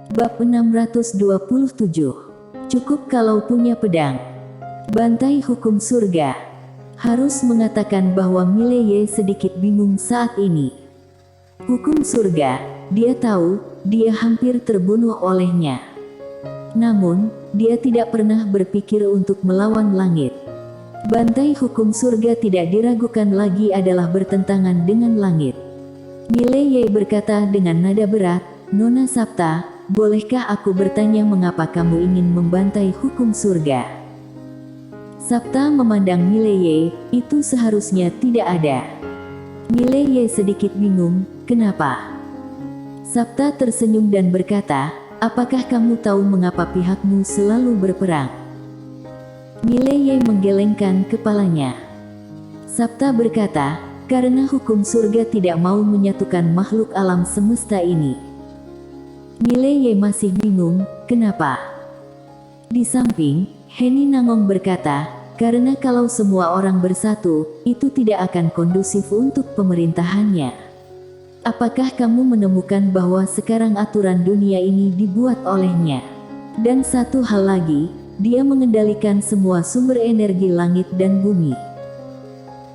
Bab 627. Cukup kalau punya pedang. Bantai hukum surga. Harus mengatakan bahwa Mileye sedikit bingung saat ini. Hukum surga, dia tahu, dia hampir terbunuh olehnya. Namun, dia tidak pernah berpikir untuk melawan langit. Bantai hukum surga tidak diragukan lagi adalah bertentangan dengan langit. Mileye berkata dengan nada berat, "Nona Sapta, bolehkah aku bertanya mengapa kamu ingin membantai hukum surga?" Sapta memandang Mileye, itu seharusnya tidak ada. Mileye sedikit bingung, kenapa? Sapta tersenyum dan berkata, "Apakah kamu tahu mengapa pihakmu selalu berperang?" Mileye menggelengkan kepalanya. Sapta berkata, "Karena hukum surga tidak mau menyatukan makhluk alam semesta ini." Mileye masih bingung, kenapa? Di samping, Heni Nangong berkata, "Karena kalau semua orang bersatu, itu tidak akan kondusif untuk pemerintahannya." Apakah kamu menemukan bahwa sekarang aturan dunia ini dibuat olehnya? Dan satu hal lagi, dia mengendalikan semua sumber energi langit dan bumi.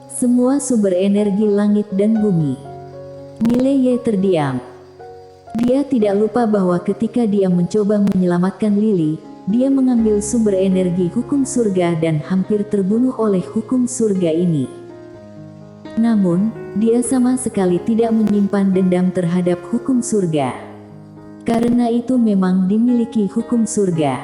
Semua sumber energi langit dan bumi. Mileye terdiam. Dia tidak lupa bahwa ketika dia mencoba menyelamatkan Lily, dia mengambil sumber energi hukum surga dan hampir terbunuh oleh hukum surga ini. Namun, dia sama sekali tidak menyimpan dendam terhadap hukum surga. Karena itu memang dimiliki hukum surga.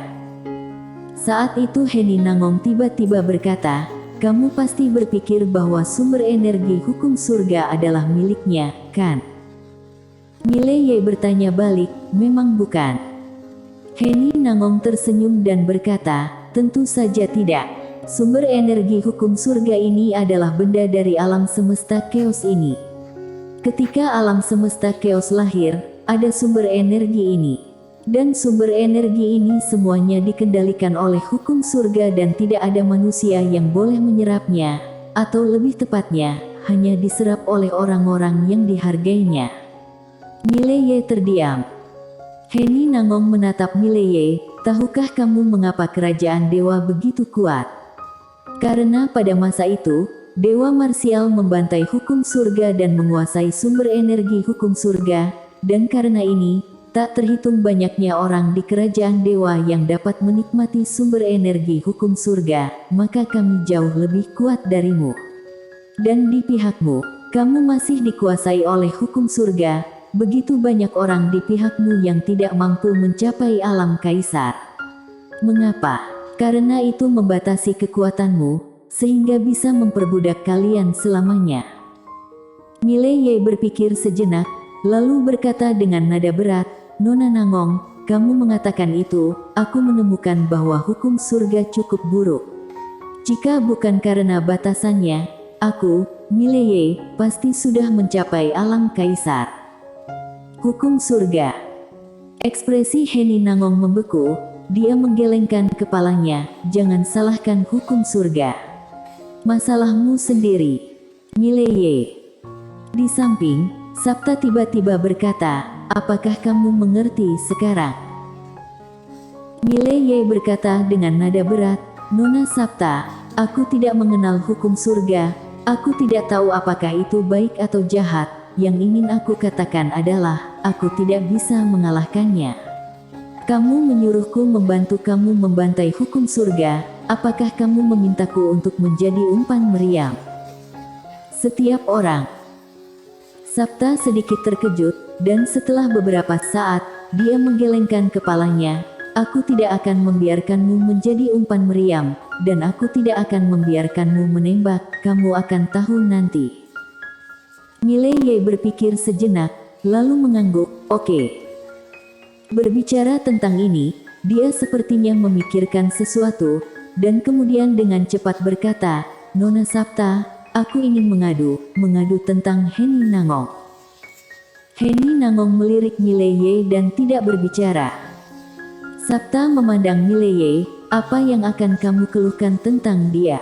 Saat itu Heni Nangong tiba-tiba berkata, "Kamu pasti berpikir bahwa sumber energi hukum surga adalah miliknya, kan?" Mileye bertanya balik, "Memang bukan." Heni Nangong tersenyum dan berkata, "Tentu saja tidak. Sumber energi hukum surga ini adalah benda dari alam semesta chaos ini. Ketika alam semesta chaos lahir, ada sumber energi ini. Dan sumber energi ini semuanya dikendalikan oleh hukum surga dan tidak ada manusia yang boleh menyerapnya, atau lebih tepatnya, hanya diserap oleh orang-orang yang dihargainya." Mileye terdiam. Heni Nangong menatap Mileye, "Tahukah kamu mengapa kerajaan dewa begitu kuat? Karena pada masa itu, dewa marsial membantai hukum surga dan menguasai sumber energi hukum surga, dan karena ini, tak terhitung banyaknya orang di kerajaan dewa yang dapat menikmati sumber energi hukum surga, maka kami jauh lebih kuat darimu. Dan di pihakmu, kamu masih dikuasai oleh hukum surga, begitu banyak orang di pihakmu yang tidak mampu mencapai alam kaisar. Mengapa? Karena itu membatasi kekuatanmu, sehingga bisa memperbudak kalian selamanya." Mileye berpikir sejenak, lalu berkata dengan nada berat, "Nona Nangong, kamu mengatakan itu, aku menemukan bahwa hukum surga cukup buruk. Jika bukan karena batasannya, aku, Mileye, pasti sudah mencapai alam kaisar." Hukum surga. Ekspresi Heni Nangong membeku, dia menggelengkan kepalanya, "Jangan salahkan hukum surga. Masalahmu sendiri, Mileye." Di samping, Sapta tiba-tiba berkata, "Apakah kamu mengerti sekarang?" Mileye berkata dengan nada berat, "Nona Sapta, aku tidak mengenal hukum surga, aku tidak tahu apakah itu baik atau jahat. Yang ingin aku katakan adalah, aku tidak bisa mengalahkannya. Kamu menyuruhku membantu kamu membantai hukum surga, apakah kamu memintaku untuk menjadi umpan meriam?" Setiap orang. Sapta sedikit terkejut, dan setelah beberapa saat, dia menggelengkan kepalanya, "Aku tidak akan membiarkanmu menjadi umpan meriam, dan aku tidak akan membiarkanmu menembak, kamu akan tahu nanti." Mileye berpikir sejenak, lalu mengangguk, "Oke." Berbicara tentang ini, dia sepertinya memikirkan sesuatu, dan kemudian dengan cepat berkata, "Nona Sapta, aku ingin mengadu tentang Heni Nangong." Heni Nangong melirik Mileye dan tidak berbicara. Sapta memandang Mileye, "Apa yang akan kamu keluhkan tentang dia?"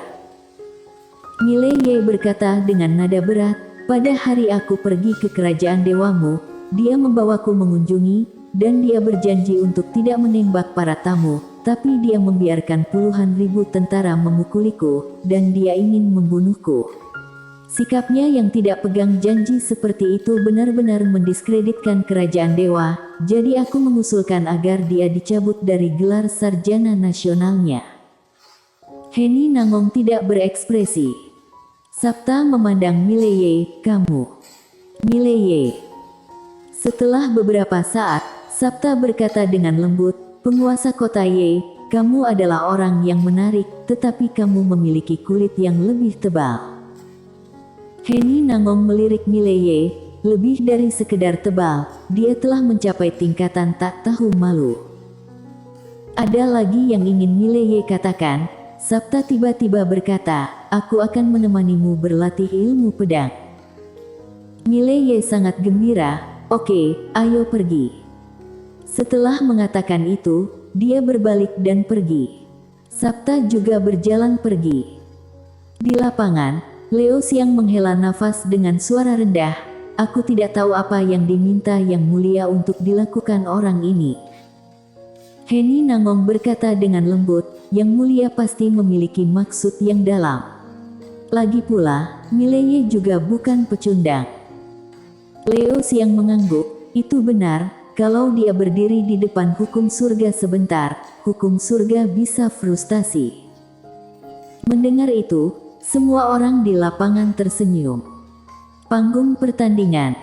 Mileye berkata dengan nada berat, "Pada hari aku pergi ke kerajaan dewamu, dia membawaku mengunjungi, dan dia berjanji untuk tidak menembak para tamu, tapi dia membiarkan puluhan ribu tentara memukuliku, dan dia ingin membunuhku. Sikapnya yang tidak pegang janji seperti itu benar-benar mendiskreditkan kerajaan dewa, jadi aku mengusulkan agar dia dicabut dari gelar sarjana nasionalnya. Heni Nangong tidak berekspresi. Sapta memandang Mileye, kamu. Mileye. Setelah beberapa saat, Sapta berkata dengan lembut, penguasa kota Ye, kamu adalah orang yang menarik, tetapi kamu memiliki kulit yang lebih tebal. Heni Nangong melirik Mileye, lebih dari sekedar tebal, dia telah mencapai tingkatan tak tahu malu. Ada lagi yang ingin Mileye katakan, Sapta tiba-tiba berkata, aku akan menemanimu berlatih ilmu pedang. Mileye sangat gembira, oke, ayo pergi. Setelah mengatakan itu, dia berbalik dan pergi. Sapta juga berjalan pergi. Di lapangan, Leo Xiang menghela nafas dengan suara rendah, aku tidak tahu apa yang diminta yang mulia untuk dilakukan orang ini. Heni Nangong berkata dengan lembut, yang mulia pasti memiliki maksud yang dalam. Lagi pula, Mileye juga bukan pecundang. Leo Xiang mengangguk, itu benar, kalau dia berdiri di depan hukum surga sebentar, hukum surga bisa frustasi. Mendengar itu, semua orang di lapangan tersenyum. Panggung pertandingan.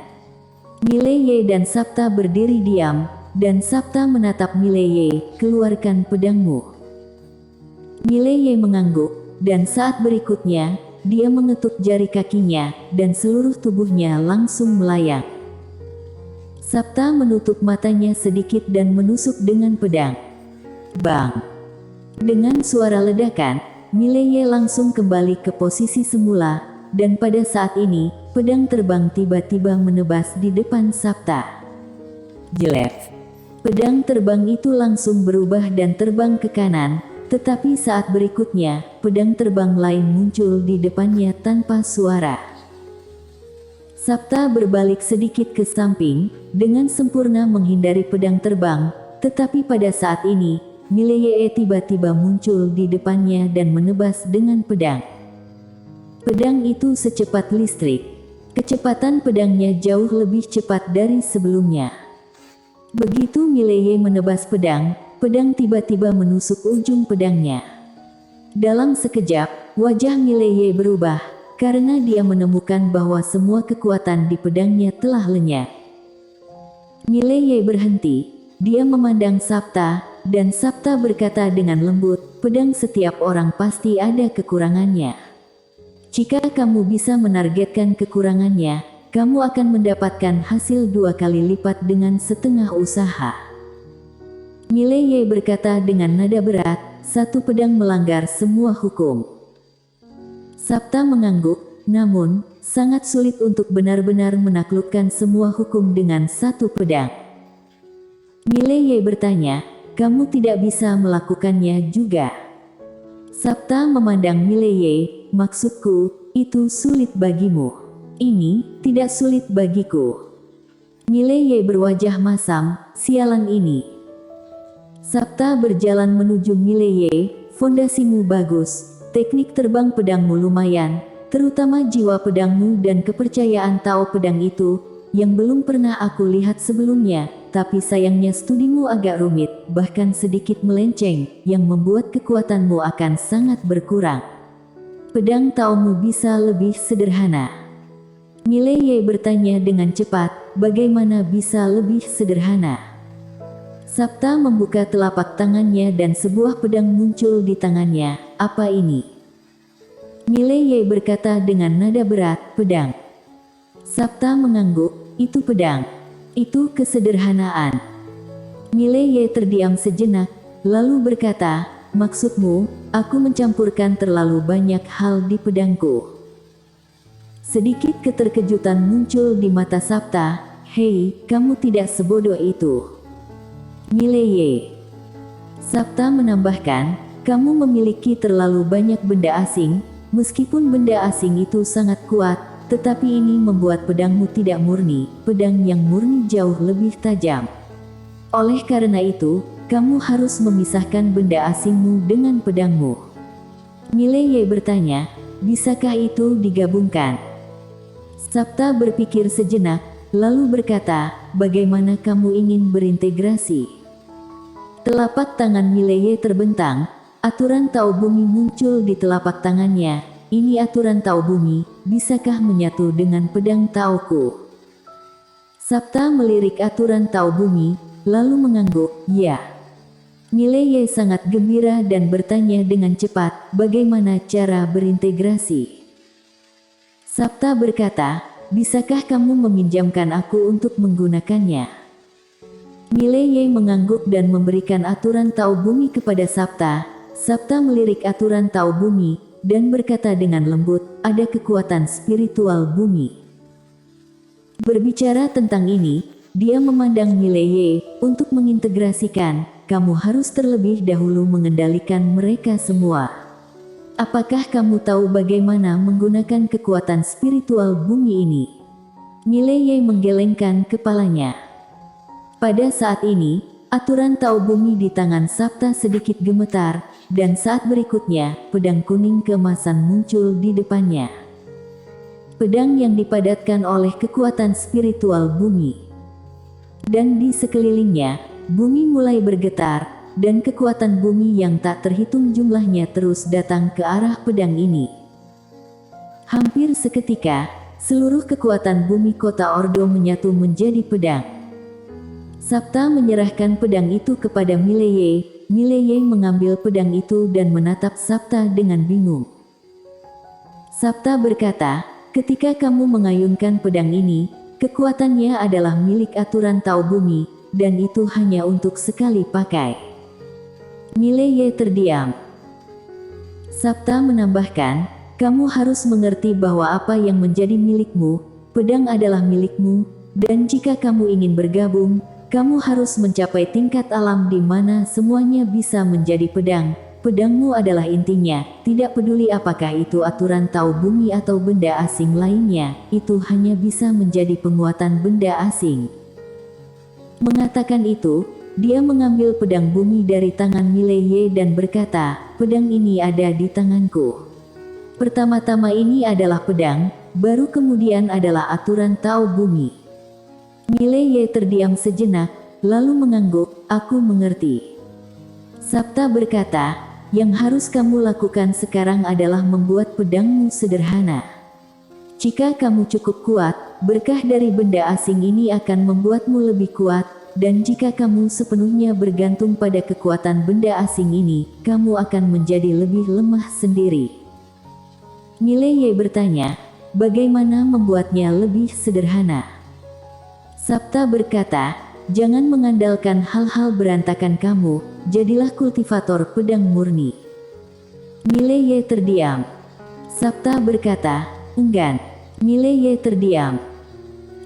Mileye dan Sapta berdiri diam, dan Sapta menatap Mileye, keluarkan pedangmu. Mileye mengangguk, dan saat berikutnya, dia mengetuk jari kakinya, dan seluruh tubuhnya langsung melayang. Sapta menutup matanya sedikit dan menusuk dengan pedang. Bang! Dengan suara ledakan, Mileye langsung kembali ke posisi semula, dan pada saat ini, pedang terbang tiba-tiba menebas di depan Sapta. Jelek! Pedang terbang itu langsung berubah dan terbang ke kanan, tetapi saat berikutnya, pedang terbang lain muncul di depannya tanpa suara. Sapta berbalik sedikit ke samping, dengan sempurna menghindari pedang terbang, tetapi pada saat ini, Mileye tiba-tiba muncul di depannya dan menebas dengan pedang. Pedang itu secepat listrik. Kecepatan pedangnya jauh lebih cepat dari sebelumnya. Begitu Mileye menebas pedang, pedang tiba-tiba menusuk ujung pedangnya. Dalam sekejap, wajah Mileye berubah, karena dia menemukan bahwa semua kekuatan di pedangnya telah lenyap. Mileye berhenti, dia memandang Sapta, dan Sapta berkata dengan lembut, pedang setiap orang pasti ada kekurangannya. Jika kamu bisa menargetkan kekurangannya, kamu akan mendapatkan hasil 2 kali lipat dengan setengah usaha. Mileye berkata dengan nada berat, satu pedang melanggar semua hukum. Sapta mengangguk, namun, sangat sulit untuk benar-benar menaklukkan semua hukum dengan satu pedang. Mileye bertanya, kamu tidak bisa melakukannya juga. Sapta memandang Mileye, maksudku, itu sulit bagimu. Ini, tidak sulit bagiku. Mileye berwajah masam, sialan ini. Sapta berjalan menuju Mileye, fondasimu bagus. Teknik terbang pedangmu lumayan, terutama jiwa pedangmu dan kepercayaan Tao pedang itu, yang belum pernah aku lihat sebelumnya, tapi sayangnya studimu agak rumit, bahkan sedikit melenceng, yang membuat kekuatanmu akan sangat berkurang. Pedang Taomu bisa lebih sederhana. Mileye bertanya dengan cepat, bagaimana bisa lebih sederhana? Sapta membuka telapak tangannya dan sebuah pedang muncul di tangannya. Apa ini? Mileye berkata dengan nada berat, pedang. Sapta mengangguk, itu pedang. Itu kesederhanaan. Mileye terdiam sejenak, lalu berkata, maksudmu, aku mencampurkan terlalu banyak hal di pedangku. Sedikit keterkejutan muncul di mata Sapta, hei, kamu tidak sebodoh itu. Mileye. Sapta menambahkan, kamu memiliki terlalu banyak benda asing, meskipun benda asing itu sangat kuat, tetapi ini membuat pedangmu tidak murni, pedang yang murni jauh lebih tajam. Oleh karena itu, kamu harus memisahkan benda asingmu dengan pedangmu. Mileye bertanya, bisakah itu digabungkan? Sabta berpikir sejenak, lalu berkata, bagaimana kamu ingin berintegrasi? Telapak tangan Mileye terbentang, aturan Tao Bumi muncul di telapak tangannya. Ini aturan Tao Bumi, bisakah menyatu dengan pedang Taoku? Sabta melirik aturan Tao Bumi, lalu mengangguk, ya. Mileye sangat gembira dan bertanya dengan cepat, bagaimana cara berintegrasi? Sabta berkata, bisakah kamu meminjamkan aku untuk menggunakannya? Mileye mengangguk dan memberikan aturan Tao Bumi kepada Sabta. Sabta melirik aturan Tao Bumi, dan berkata dengan lembut, ada kekuatan spiritual bumi. Berbicara tentang ini, dia memandang Mileye, untuk mengintegrasikan, kamu harus terlebih dahulu mengendalikan mereka semua. Apakah kamu tahu bagaimana menggunakan kekuatan spiritual bumi ini? Mileye menggelengkan kepalanya. Pada saat ini, aturan Tao Bumi di tangan Sabta sedikit gemetar, dan saat berikutnya, pedang kuning keemasan muncul di depannya. Pedang yang dipadatkan oleh kekuatan spiritual bumi. Dan di sekelilingnya, bumi mulai bergetar, dan kekuatan bumi yang tak terhitung jumlahnya terus datang ke arah pedang ini. Hampir seketika, seluruh kekuatan bumi kota Ordo menyatu menjadi pedang. Sabta menyerahkan pedang itu kepada Mileye. Mileye mengambil pedang itu dan menatap Sabta dengan bingung. Sabta berkata, ketika kamu mengayunkan pedang ini, kekuatannya adalah milik aturan Tao Bumi, dan itu hanya untuk sekali pakai. Mileye terdiam. Sabta menambahkan, kamu harus mengerti bahwa apa yang menjadi milikmu, pedang adalah milikmu, dan jika kamu ingin bergabung, kamu harus mencapai tingkat alam di mana semuanya bisa menjadi pedang. Pedangmu adalah intinya, tidak peduli apakah itu aturan Tao Bumi atau benda asing lainnya, itu hanya bisa menjadi penguatan benda asing. Mengatakan itu, dia mengambil pedang bumi dari tangan Mileye dan berkata, pedang ini ada di tanganku. Pertama-tama ini adalah pedang, baru kemudian adalah aturan Tao Bumi. Mileye terdiam sejenak, lalu mengangguk, aku mengerti. Sabta berkata, yang harus kamu lakukan sekarang adalah membuat pedangmu sederhana. Jika kamu cukup kuat, berkah dari benda asing ini akan membuatmu lebih kuat, dan jika kamu sepenuhnya bergantung pada kekuatan benda asing ini, kamu akan menjadi lebih lemah sendiri. Mileye bertanya, bagaimana membuatnya lebih sederhana? Sabta berkata, jangan mengandalkan hal-hal berantakan kamu, jadilah kultivator pedang murni. Mileye terdiam. Sabta berkata, enggan. Mileye terdiam.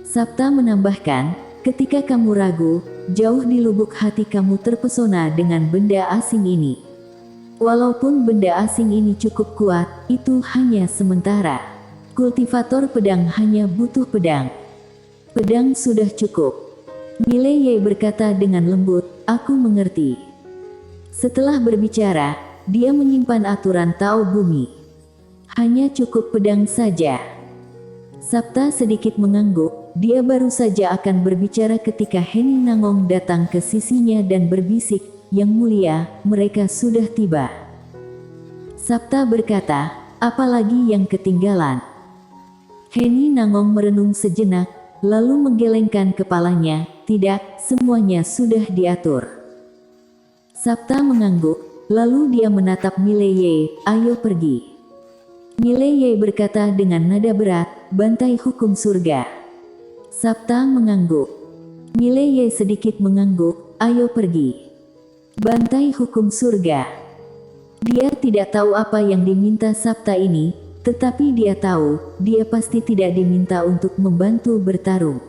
Sabta menambahkan, ketika kamu ragu, jauh di lubuk hati kamu terpesona dengan benda asing ini. Walaupun benda asing ini cukup kuat, itu hanya sementara. Kultivator pedang hanya butuh pedang. Pedang sudah cukup. Mileye berkata dengan lembut, aku mengerti. Setelah berbicara, dia menyimpan aturan Tao Bumi. Hanya cukup pedang saja. Sabta sedikit mengangguk, dia baru saja akan berbicara ketika Hening Nangong datang ke sisinya dan berbisik, yang mulia, mereka sudah tiba. Sabta berkata, apalagi yang ketinggalan? Hening Nangong merenung sejenak, lalu menggelengkan kepalanya, tidak, semuanya sudah diatur. Sabta mengangguk, lalu dia menatap Mileye, ayo pergi. Mileye berkata dengan nada berat, bantai hukum surga. Sabta mengangguk. Mileye sedikit mengangguk, ayo pergi. Bantai hukum surga. Dia tidak tahu apa yang diminta Sabta ini, tetapi dia tahu, dia pasti tidak diminta untuk membantu bertarung.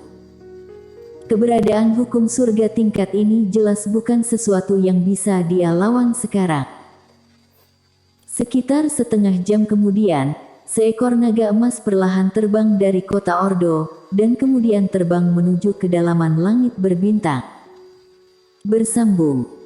Keberadaan hukum surga tingkat ini jelas bukan sesuatu yang bisa dia lawan sekarang. Sekitar setengah jam kemudian, seekor naga emas perlahan terbang dari kota Ordo, dan kemudian terbang menuju kedalaman langit berbintang. Bersambung.